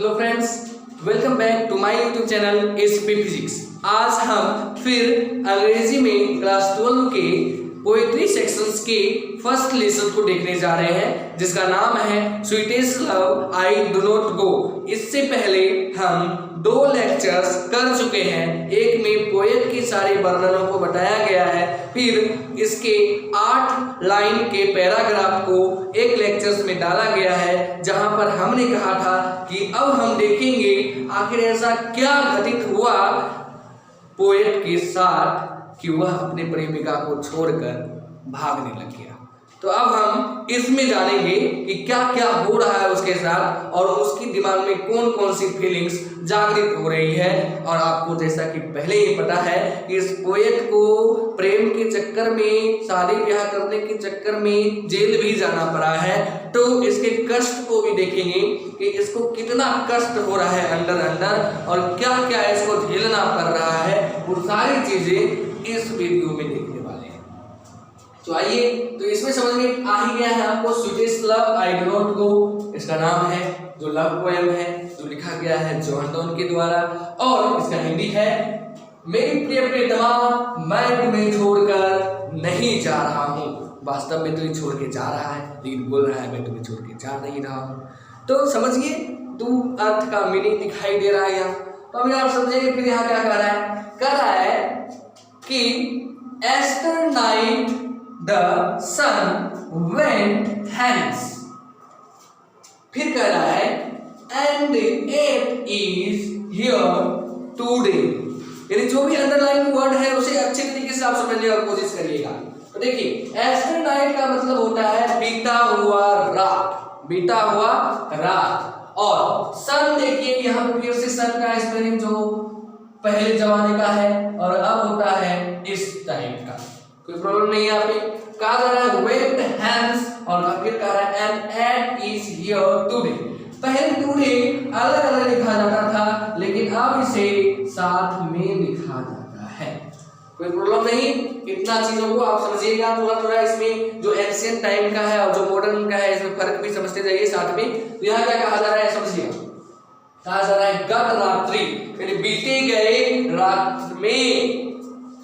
Hello friends, welcome back to my YouTube channel SP Physics. आज हम फिर अंग्रेजी में क्लास 12 के पोएट्री सेक्शंस के फर्स्ट लेसन को देखने जा रहे हैं, जिसका नाम है sweetest love I do not go. इससे पहले हम 2 लेक्चर्स कर चुके हैं। एक में पोएट की सारे वर्णनों को बताया गया है, फिर इसके 8 लाइन के पैराग्राफ को एक लेक्चर्स में डाला गया है, जहां पर हमने कहा था कि अब हम देखेंगे आखिर ऐसा क्या घटित हुआ पोएट के साथ कि वह अपने प्रेमिका को छोड़कर भागने लग गया। तो अब हम इसमें जानेंगे कि क्या क्या हो रहा है उसके साथ और उसकी दिमाग में कौन कौन सी फीलिंग्स जागृत हो रही है। और आपको जैसा कि पहले ही पता है कि इस पोएट को प्रेम के चक्कर में, शादी ब्याह करने के चक्कर में जेल भी जाना पड़ा है। तो इसके कष्ट को भी देखेंगे कि इसको कितना कष्ट हो रहा है अंदर अंदर और क्या क्या इसको झेलना पड़ रहा है। वो सारी चीजें इस वीडियो में देखने वाले हैं। तो आइए, तो इसमें समझ में आ ही गया है आपको sweetest love I do not गो। इसका नाम है जो लव पोएम है, जो लिखा गया है जोहन डॉन के द्वारा, और इसका हिंदी है मेरी प्रिय प्रियतमा मैं तुम्हें छोड़कर नहीं जा रहा हूँ। वास्तव में तो ये छोड़ के जा रहा है, लेकिन बोल रहा है मैं तुम्हें छोड़ के जा नहीं रहा हूँ। तो समझिए, तो अर्थ का मीनिंग दिखाई दे रहा है यहाँ। तो अभी आप समझेंगे फिर यहाँ क्या कर रहा है कि yesternight the sun went hence। फिर कह रहा है and it is here today। यानी जो भी अंडरलाइन वर्ड है उसे अच्छे तरीके से आप समझने की कोशिश करिएगा। तो देखिए, एस्टर नाइट का मतलब होता है बीता हुआ रात, बीता हुआ रात। और सन देखिए यहाँ पे फिर से सन का स्पेलिंग जो पहले जमाने का है और अब होता है इस टाइप का। कोई प्रॉब्लम नहीं है। यहाँ पे कहा जा रहा है वेट हैंड्स और फिर कह रहा है and yet is here today. पहले टुडे अलग अलग लिखा जाता था, लेकिन अब इसे साथ में लिखा जाता है। कोई प्रॉब्लम नहीं, इतना चीजों को आप समझिएगा थोड़ा थोड़ा। इसमें जो एंशिएंट टाइम का है और जो मॉडर्न का है इसमें फर्क भी समझते जाइए साथ में। तो यहाँ क्या कहा जा रहा है समझिएगा। कहा जा रहा है गत रात्रि, यानी बीते गए रात में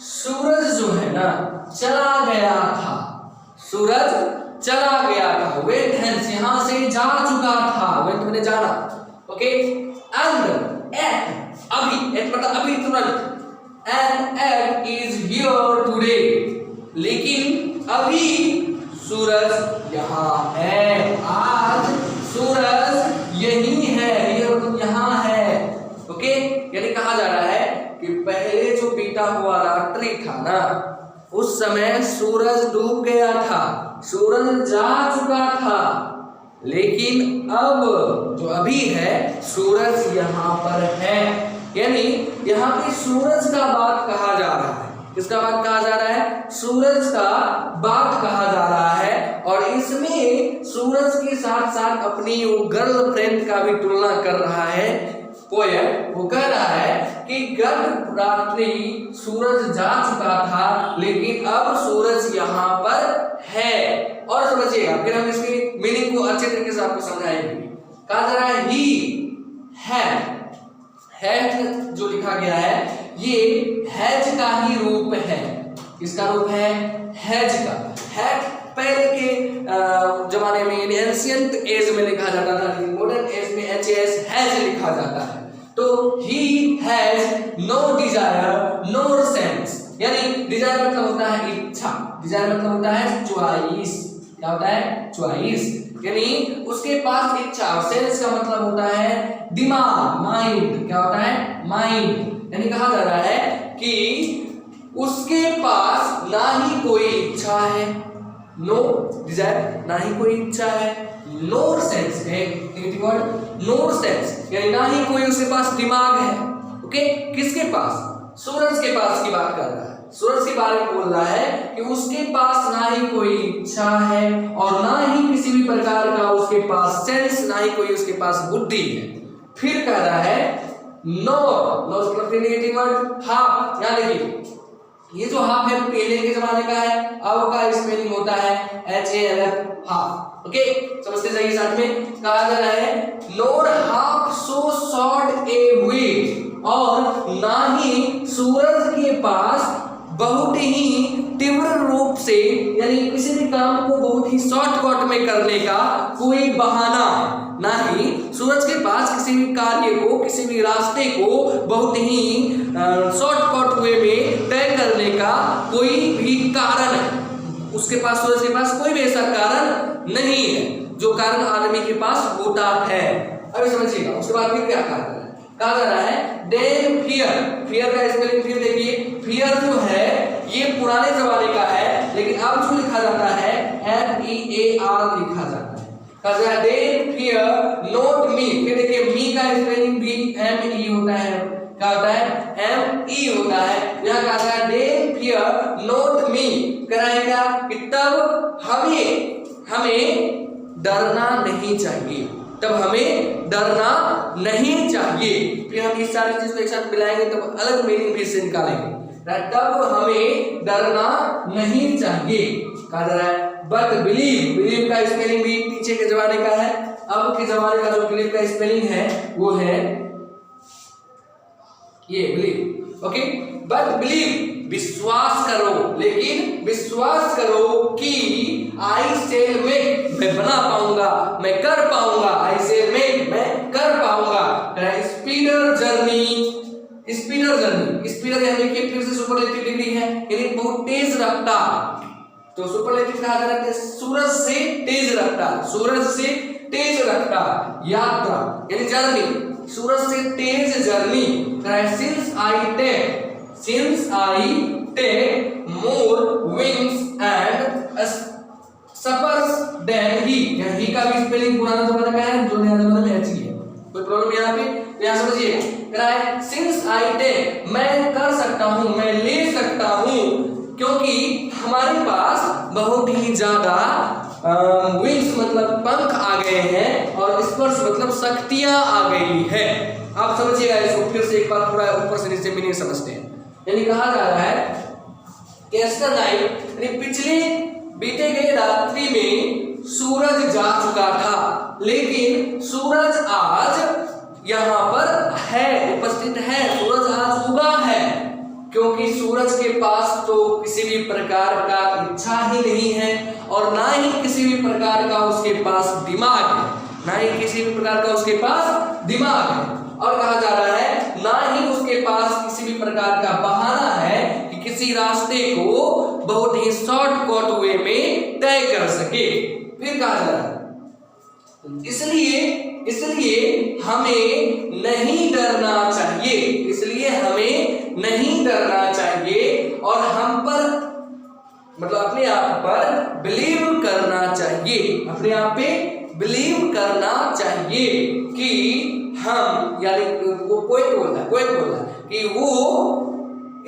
सूरज जो है ना चला गया था, सूरज चला गया था। वेट हैंस यहां से जा चुका था, वेट मैंने जाना, ओके। एंड एट अभी, एट मतलब अभी तुरंत, and yet is here today, लेकिन अभी सूरज यहाँ है। आज सूरज यही है, ये मतलब यहाँ है, ओके। यानी कहा जा रहा है कि पहले जो बीता हुआ रात्रि था ना, उस समय सूरज डूब गया था, सूरज जा चुका था, लेकिन अब जो अभी है सूरज यहाँ पर है। यानी यहाँ पे सूरज का बात कहा जा रहा है। किसका बात कहा जा रहा है? सूरज का बात कहा जा रहा है। और इसमें सूरज के साथ साथ अपनी वो गर्लफ्रेंड का भी तुलना कर रहा है पोएट। वो कह रहा है कि गत रात्रि सूरज जा चुका था, लेकिन अब सूरज यहाँ पर है। और समझिएगा, फिर हम इसकी मीनिंग को अच्छे तरीके से आपको समझाएंगे। कहा जा रहा है ही हैड जो लिखा गया है ये हैज का ही रूप है। किसका रूप है? हैज का। हैड पहले के जमाने में यानी एंशिएंट एज में लिखा जाता था, लेकिन मॉडर्न एज में एच हैज लिखा जाता है। तो he has no desire nor sense, यानी डिजायर मतलब होता है इच्छा, डिजायर मतलब होता है चॉइस। क्या होता है? चॉइस। यानी उसके पास इच्छा, और सेंस का मतलब होता है दिमाग, माइंड। क्या होता है? माइंड। यानी कहा जा रहा है कि उसके पास ना ही कोई इच्छा है, नो डिजायर, ना ही कोई इच्छा है, नोर सेंस है वर्ड, नोर सेंस यानी ना ही कोई उसके पास दिमाग है, ओके। किसके पास? सूरज के पास की बात कर रहा है। सूरज के बारे में बोल रहा है कि उसके पास ना ही कोई इच्छा है और ना ही किसी भी प्रकार का उसके पास सेंस, ना ही कोई उसके पास बुद्धि है। फिर कह रहा है नोर, नोर मतलब नेगेटिव वर्ड हाफ। यानी देखिए, ये जो हाफ है पहले के जमाने का है, अब का स्पेलिंग होता है HALF हाफ। ओके, समझते जाइए साथ में। कहा जा रहा है नोर हाफ सो शॉर्ट ए वे, और ना ही सूरज के पास बहुत ही तीव्र रूप से, यानी किसी भी काम को बहुत ही शॉर्टकट में करने का कोई बहाना है। ना ही सूरज के पास किसी भी कार्य को, किसी भी रास्ते को बहुत ही शॉर्टकट वे में तय करने का कोई भी कारण है। उसके पास, सूरज के पास कोई भी ऐसा कारण नहीं है जो कारण आदमी के पास होता है। अभी समझिएगा। उसके बाद फिर क्या कहा जा रहा है देन फियर। फियर का स्पेलिंग फिर देखिए। फियर जो है ये पुराने जमाने का है, लेकिन अब जो लिखा जाता है FEAR लिखा जाता है। कहा जा रहा है देन फियर नॉट मी। फिर देखिए मी का स्पेलिंग भी ME होता है। क्या होता है? ME होता है। यहाँ कहा जा रहा है देन फियर नॉट मी। कराएगा कि तब हमें डरना नहीं चाहिए, तब हमें डरना नहीं चाहिए। फिर हम इस सारी चीज को एक साथ मिलाएंगे तब अलग मीनिंग फिर से निकालेंगे। तब हमें डरना नहीं चाहिए। कहा जा रहा है बट बिलीव। बिलीव का स्पेलिंग भी पीछे के जमाने का है, अब के जमाने का जो बिलीव का स्पेलिंग है वो है ये बिलीव। ओके, बट बिलीव विश्वास करो, लेकिन विश्वास करो कि आई सेल मेक, मैं बना पाऊंगा, मैं कर पाऊंगा। आई सेल मेक, मैं कर पाऊंगा। स्पीडर जर्नी। स्पीडर जर्नी, स्पीडर यानी कि फिर से सुपरलेटिव डिग्री है, यानी बहुत तेज रफ्तार। तो सुपरलेटिव कहा जा रहा है सूरज से तेज रफ्तार, सूरज से तेज रफ्तार यात्रा यानी जर्नी, सूरज से तेज journey. Since I take more wings and suffers than he। यहाँ he का भी स्पेलिंग पुराना जमाने का है, जो नया जमाने में अच्छी है। कोई प्रॉब्लम यहाँ पे? यहाँ समझिए। Since I take, मैं कर सकता हूँ, मैं ले सकता हूँ, क्योंकि हमारे पास बहुत ही ज्यादा विंग्स मतलब पंख आ गए हैं, और स्पर्श मतलब शक्तियां आ गई है। आप समझिएगा इसको फिर से एक बार पूरा ऊपर से नीचे मीनिंग समझते हैं। यानी कहा जा रहा है कि नाइट, यानी पिछले बीते गए रात्रि में सूरज जा चुका था, लेकिन सूरज आज यहाँ पर है, उपस्थित है। सूरज आज उगा है, क्योंकि सूरज के पास तो किसी भी प्रकार का इच्छा ही नहीं है, और ना ही किसी भी प्रकार का उसके पास दिमाग है, ना ही किसी भी प्रकार का उसके पास दिमाग है। और कहा जा रहा है ना ही उसके पास किसी भी प्रकार का बहाना है कि किसी रास्ते को बहुत ही शॉर्टकट वे में तय कर सके। फिर कहा जा रहा है इसलिए हमें नहीं डरना चाहिए, इसलिए हमें नहीं डरना चाहिए, और हम पर मतलब अपने आप पर बिलीव करना चाहिए, अपने आप पे बिलीव करना चाहिए कि हम, यानी वो पोएट बोल रहा है कि वो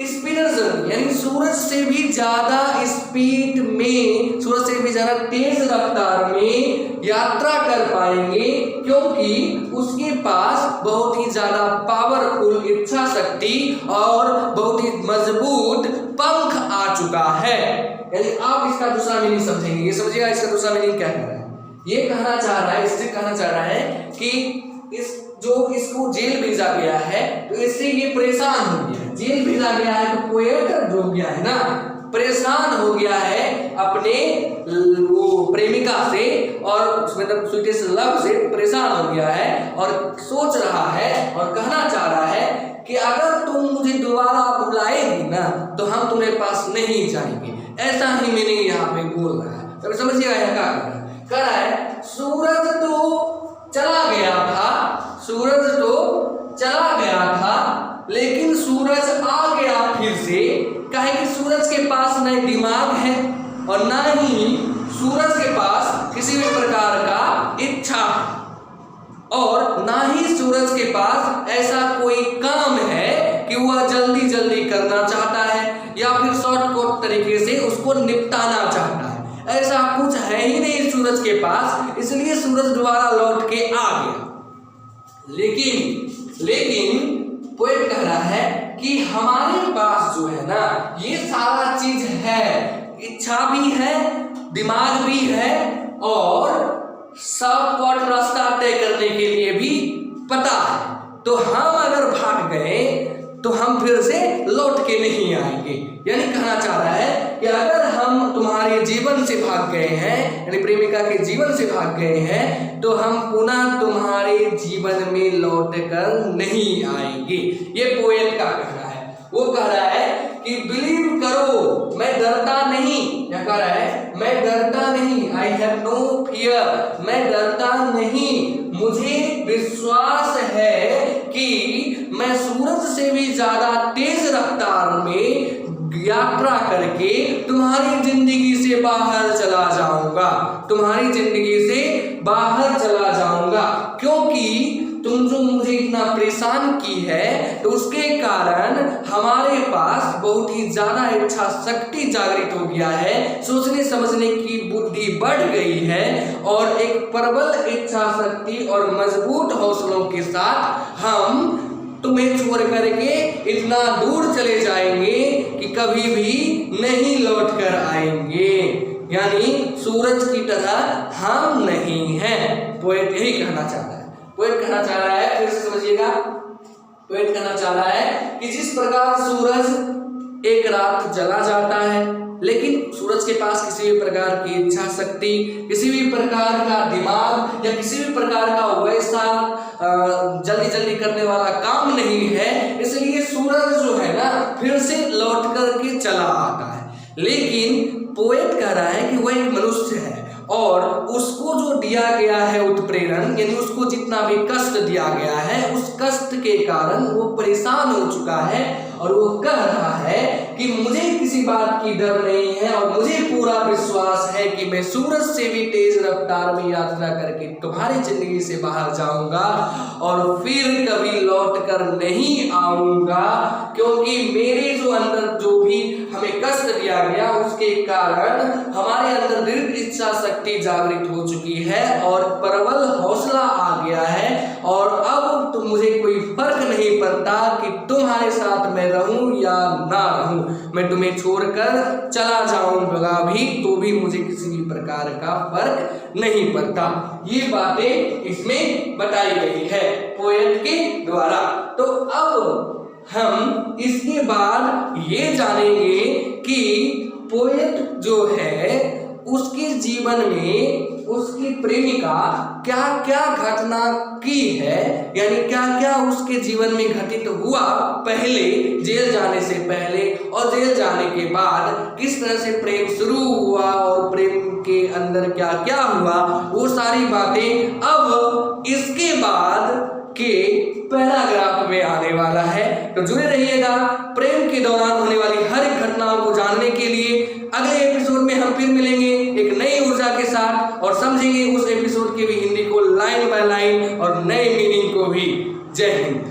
स्पीडर जर्नी यानी सूरज से भी ज्यादा स्पीड में, सूरज से भी ज्यादा तेज रफ्तार में यात्रा कर पाएंगे, क्योंकि उसके पास बहुत ही ज्यादा पावरफुल इच्छा शक्ति और बहुत ही मजबूत पंख आ चुका है। यानी आप इसका दूसरा मीनिंग समझेंगे। ये समझिएगा इसका दूसरा मीनिंग क्या कह रहा है। ये कहना चाह रहा है, इससे कहना चाह रहा है कि इसको जेल भेजा गया है, तो इससे ये परेशान हो गया है। जेल भेजा गया है तो पोएट जो हो गया है ना, परेशान हो गया है अपने वो प्रेमिका से, और मतलब स्वीटेस्ट लव से परेशान हो गया है, और सोच रहा है और कहना चाह रहा है कि अगर तुम मुझे दोबारा बुलाएगी ना तो हम तुम्हारे पास नहीं जाएंगे। ऐसा ही मीनिंग यहाँ पे बोल रहा है। तो समझिएगा यहाँ क्या कर रहा है। सूरज तो चला गया था, सूरज तो चला गया था, लेकिन सूरज आ गया फिर से। कहे कि सूरज के पास न दिमाग है और ना ही सूरज के पास किसी भी प्रकार का इच्छा, और ना ही सूरज के पास ऐसा कोई काम है कि वह जल्दी जल्दी करना चाहता है या फिर शॉर्टकट तरीके से उसको निपटाना चाहता है। ऐसा कुछ है ही नहीं सूरज के पास, इसलिए सूरज दोबारा लौट के आ गया। लेकिन पोएट कह रहा है कि हमारे पास जो है ना ये सारा चीज है, इच्छा भी है, दिमाग भी है, और शॉर्टकट रास्ता तय करने के लिए भी पता है। तो हम अगर भाग गए तो हम फिर से लौट के नहीं आएंगे। यानी कहना चाह रहा है कि अगर हम तुम्हारे जीवन से भाग गए हैं, यानी प्रेमिका के जीवन से भाग गए हैं, तो हम पुनः तुम्हारे जीवन में लौट कर नहीं आएंगे। ये पोएट का कहना है। वो कह रहा है कि बिलीव करो, मैं डरता नहीं। क्या कह रहा है? मैं डरता नहीं, आई हैव नो फियर, मैं डरता नहीं, मुझे विश्वास है कि मैं सूरज से भी ज्यादा तेज रफ्तार में यात्रा करके तुम्हारी जिंदगी से बाहर चला जाऊंगा, तुम्हारी जिंदगी से बाहर चला जाऊंगा, क्योंकि तुम जो मुझे इतना परेशान की है तो उसके कारण हमारे पास बहुत ही ज्यादा इच्छा शक्ति जागृत हो गया है, सोचने समझने की बुद्धि बढ़ गई है और एक प्रबल इच्छा शक्ति और मजबूत हौसलों के साथ हम तुम्हें छोड़ करके इतना दूर चले जाएंगे कि कभी भी नहीं लौट कर आएंगे। यानी सूरज की तरह हम नहीं हैं। पोएट यही कहना चाह रहा है। पोएट कहना चाह रहा है, फिर से समझिएगा, पोएट कहना चाह रहा है कि जिस प्रकार सूरज एक रात जला जाता है, लेकिन सूरज के पास किसी भी प्रकार की इच्छा शक्ति, किसी भी प्रकार का दिमाग या किसी भी प्रकार का वैसा जल्दी जल्दी करने वाला काम नहीं है, इसलिए सूरज जो है ना फिर से लौट करके चला आता है। लेकिन पोएट कह रहा है कि वह एक मनुष्य है और उसको जो दिया गया है उत्प्रेरण, यानी उसको जितना भी कष्ट दिया गया है, उस कष्ट के कारण वो परेशान हो चुका है और वो कह रहा है कि मुझे किसी बात की डर नहीं है और मुझे पूरा विश्वास है कि मैं सूरज से भी तेज रफ्तार में यात्रा करके तुम्हारी जिंदगी से बाहर जाऊंगा और फिर कभी लौट कर नहीं आऊंगा, क्योंकि मेरे जो अंदर जो भी हमें कष्ट दिया गया उसके कारण हमारे अंदर दृढ़ इच्छा शक्ति जागृत हो चुकी है और प्रबल हौसला आ गया है और अब तो मुझे कोई फर्क नहीं पड़ता कि तुम्हारे साथ मैं रहूं या ना रहूं, मैं तुम्हें छोड़कर चला जाऊंगा भी तो भी मुझे किसी भी प्रकार का फर्क नहीं पड़ता। ये बातें इसमें बताई गई है पोएट के द्वारा। तो अब हम इसके बाद ये जानेंगे कि पोएट जो है उसके जीवन में उसकी प्रेमिका क्या क्या घटना की है, यानी क्या क्या उसके जीवन में घटित हुआ पहले, जेल जाने से पहले और जेल जाने के बाद किस तरह से प्रेम शुरू हुआ और प्रेम के अंदर क्या क्या हुआ, वो सारी बातें अब इसके बाद के पैराग्राफ में आने वाला है। तो जुड़े रहिएगा प्रेम के दौरान होने वाली हर एक घटनाओं को जानने के लिए। अगले एपिसोड में हम फिर मिलेंगे एक नई ऊर्जा के साथ और समझेंगे उस एपिसोड के भी हिंदी को लाइन बाय लाइन और नए मीनिंग को भी। जय हिंद।